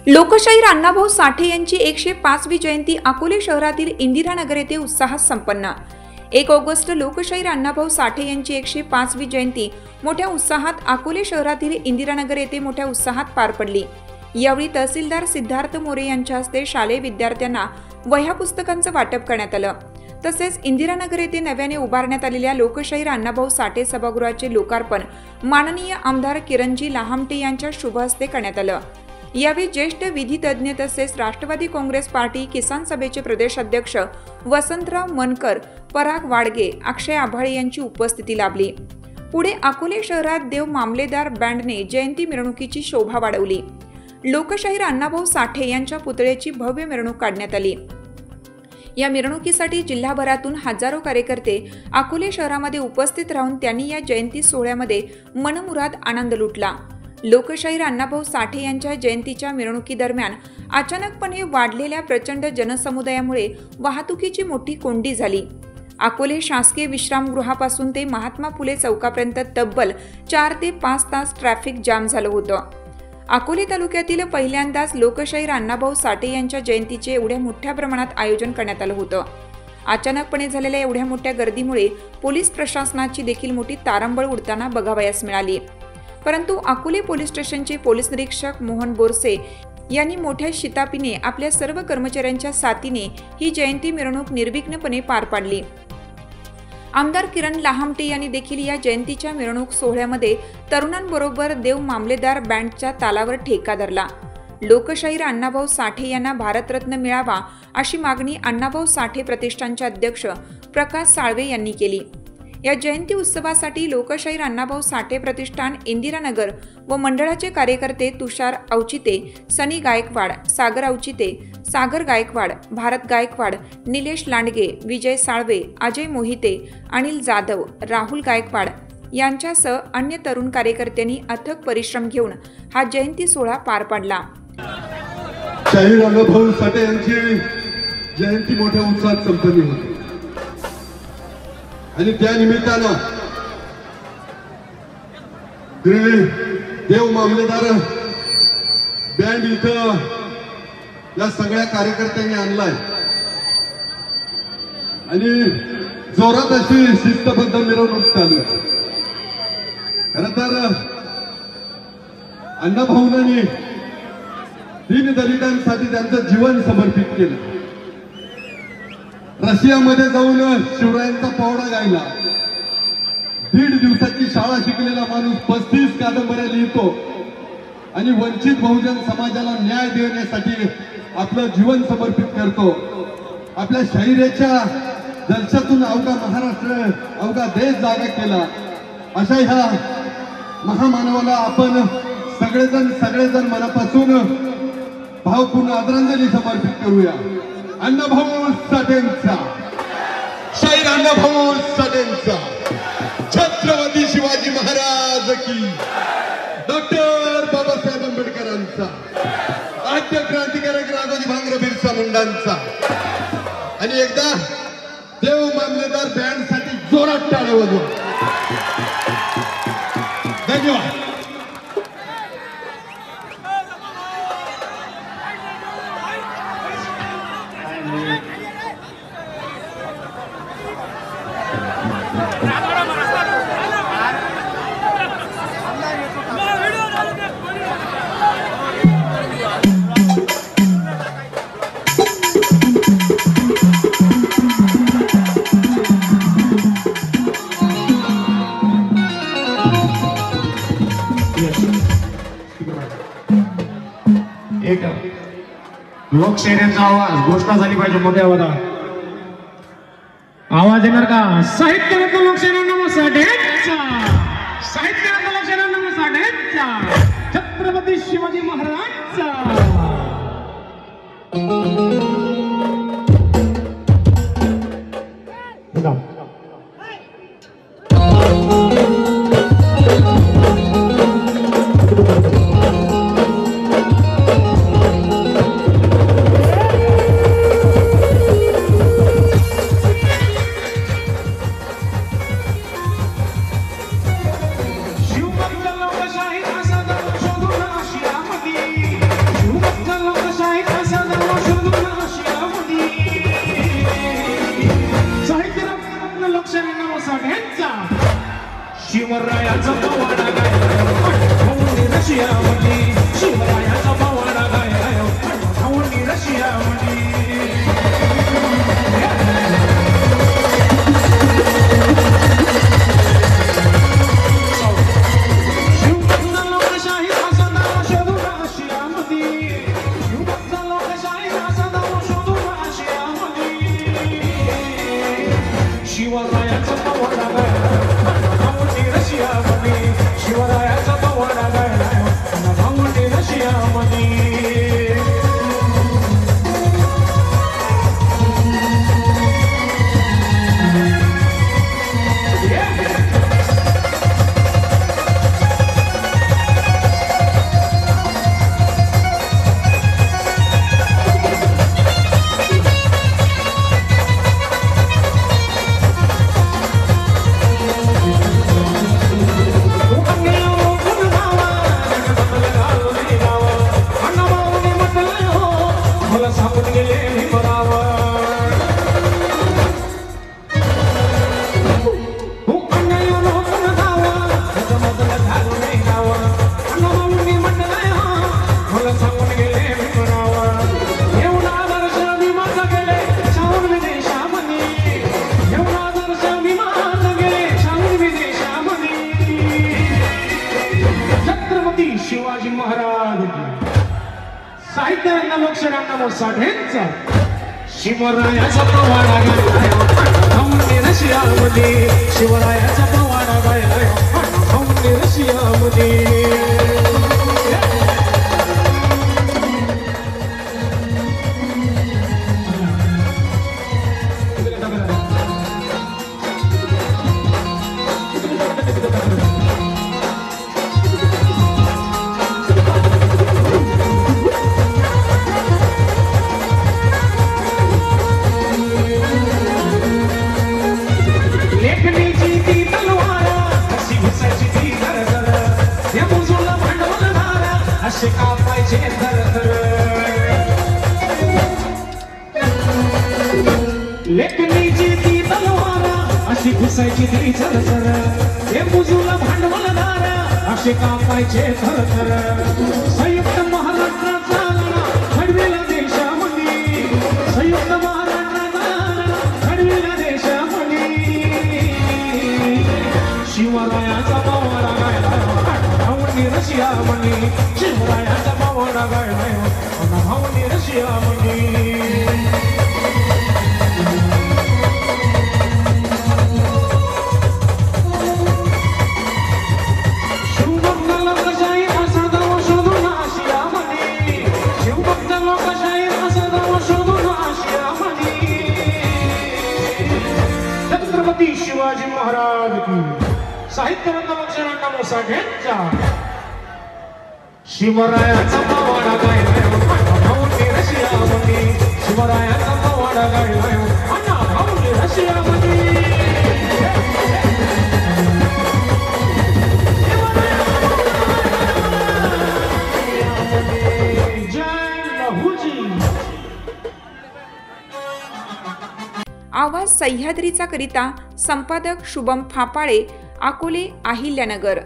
लोकशाहीर अण्णाभाऊ साठे यांची 105वी जयंती अकोले शहरातील इंदिरानगर येथे उत्साहात संपन्न। 1 ऑगस्ट लोकशाहीर अण्णाभाऊ साठे यांची 105वी जयंती मोठ्या उत्साहात अकोले शहरातील इंदिरानगर येथे मोठ्या उत्साहात पार पडली। यावेळी तहसीलदार सिद्धार्थ मोरे यांच्या हस्ते शालेय विद्यार्थ्यांना वह्या पुस्तकांचं वाटप करण्यात आलं। तसेच इंदिरानगर येथे नव्याने उभारण्यात आलेल्या लोकशाहीर अण्णाभाऊ साठे सभागृहाचे लोकार्पण माननीय आमदार किरणजी लाहामटे यांच्या शुभ हस्ते करण्यात आलं। यावेळी ज्येष्ठ विधी तज्ज्ञ तसेच राष्ट्रवादी काँग्रेस पार्टी किसान सभेचे प्रदेशाध्यक्ष वसंतराव मनकर, पराग वाडगे, अक्षय आभाळे यांची उपस्थिती लाभली। पुढे अकोले शहरात देव मामलेदार बँडने जयंती मिरवणुकीची शोभा वाढवली। लोकशाहीर अण्णाभाऊ साठे यांच्या पुतळ्याची भव्य मिरवणूक काढण्यात आली। या मिरवणुकीसाठी जिल्हाभरातून हजारो कार्यकर्ते अकोले शहरामध्ये उपस्थित राहून त्यांनी या जयंती सोहळ्यामध्ये मनमुराद आनंद लुटला। लोकशाहीर अण्णाभाऊ साठे यांच्या जयंतीच्या मिरवणुकीदरम्यान अचानकपणे वाढलेल्या प्रचंड जनसमुदायामुळे वाहतुकीची मोठी कोंडी झाली। अकोले शासकीय विश्रामगृहापासून ते महात्मा फुले चौकापर्यंत तब्बल 4 ते 5 तास ट्रॅफिक जाम झालं होतं। अकोले तालुक्यातील पहिल्यांदाच लोकशाहीर अण्णाभाऊ साठे यांच्या जयंतीचे एवढ्या मोठ्या प्रमाणात आयोजन करण्यात आलं होतं। अचानकपणे झालेल्या एवढ्या मोठ्या गर्दीमुळे पोलीस प्रशासनाची देखील मोठी तारंबळ उडताना बघावयास मिळाली। परंतु अकोले पोलीस स्टेशनचे पोलीस निरीक्षक मोहन बोरसे यांनी मोठ्या शिताफीने आपल्या सर्व कर्मचाऱ्यांच्या साथीने ही जयंती मिरवणूक निर्विघ्नपणे पार पाडली। आमदार किरण लाहामटे यांनी देखील या जयंतीच्या मिरवणूक सोहळ्यामध्ये तरुणांबरोबर देव मामलेदार बँडच्या तालावर ठेका धरला। लोकशाहीर अण्णाभाऊ साठे यांना भारतरत्न मिळावा अशी मागणी अण्णाभाऊ साठे प्रतिष्ठानचे अध्यक्ष प्रकाश साळवे यांनी केली। या जयंती उत्सवासाठी लोकशाहीर अण्णाभाऊ साठे प्रतिष्ठान इंदिरानगर व मंडळाचे कार्यकर्ते तुषार औचिते, सनी गायकवाड, सागर औचिते, सागर गायकवाड, भारत गायकवाड, निलेश लांडगे, विजय साळवे, अजय मोहिते, अनिल जाधव, राहुल गायकवाड यांच्यासह अन्य तरुण कार्यकर्त्यांनी अथक परिश्रम घेऊन हा जयंती सोहळा पार पाडला। शाहीर अण्णाभाऊ साठे यांची जयंती मोठ्या उत्साहात संपन्न होती आणि त्या निमित्तानं देव मामलेदार बँड इथं या सगळ्या कार्यकर्त्यांनी आणलाय आणि जोरात अशी शिस्तबद्ध मिरवणूक चालू आहे। खरं तर अण्णाभाऊंनी दीनदलितांसाठी त्यांचं जीवन समर्पित केलं। रशियामध्ये जाऊन शिवरायांचा पावडा गायला। 1.5 दिवसाची शाळा शिकलेला माणूस 35 कादंबऱ्या लिहितो आणि वंचित बहुजन समाजाला न्याय देण्यासाठी आपलं जीवन समर्पित करतो। आपल्या शाहिरीच्या जलशातून अवघा महाराष्ट्र, अवघा देश जागा केला। अशा ह्या महामानवाला आपण सगळेजण मनापासून भावपूर्ण आदरांजली समर्पित करूया। अण्णाभाऊ साठेंचा, शाहीर अण्णाभाऊ साठेंचा, छत्रपती शिवाजी महाराज की, डॉक्टर बाबासाहेब आंबेडकरांचा, आद्य क्रांतिकारक राघोजी भांगरे बिरसा मुंडांचा आणि एकदा देव मामलेदार बँड साठी जोरात टाळ्या वाजवा। धन्यवाद। एक लोकशाहीचा आवाज घोषणा झाली पाहिजे मोठ्या आवाज येणार का? साहित्य लोकशाही अण्णाभाऊ साठेंचा, साहित्य लोकशाही अण्णाभाऊ साठेंचा, छत्रपती शिवाजी महाराजांचा। लोकशाही असा शोधून आशियामध्ये शिवरायाचा पवाडा गायला रशियामध्ये शिवरायाचा पवाडा गायला रशियामध्ये शिवरायाचा पवाडा गायला रशियामध्ये शिवरायाचा पवाडा गायला रशियामध्ये शिवाजी महाराज साहित्याला लोकशाहीरांना साठेंचा शिवरायाचा पवाडा गायला रशियामध्ये शिवरायाचा पवाडा गायला रशियामध्ये असे कापायचे थरथर लेखणीची ती तलवार अशी घुसायची ती झरझर हे मुजूला भांडवलदार असे कापायचे थरथर संयुक्त महाराष्ट्राचा घडविला देशामध्ये संयुक्त महाराष्ट्राचा घडविला देशामध्ये शिवरायाचा पवाडा गायला रशियामध्ये शिवरायाचा पवाडा गायला रशियामध्ये शिवभक्त लोकशाही असा दावा शोधून आशियामध्ये शिवभक्त लोकशाही असा दावा शोधून आशियामध्ये छत्रपती शिवाजी महाराज की साहित्यरत्न लोकशाहीरांना साठेंचा शिवरायाचा पवाडा गायला रशियामध्ये शिवरायाचा पवाडा गायला रशियामध्ये जय लहूजी आवाज सह्याद्रीचा करिता संपादक शुभम फापाळे, अकोले, अहिल्यानगर।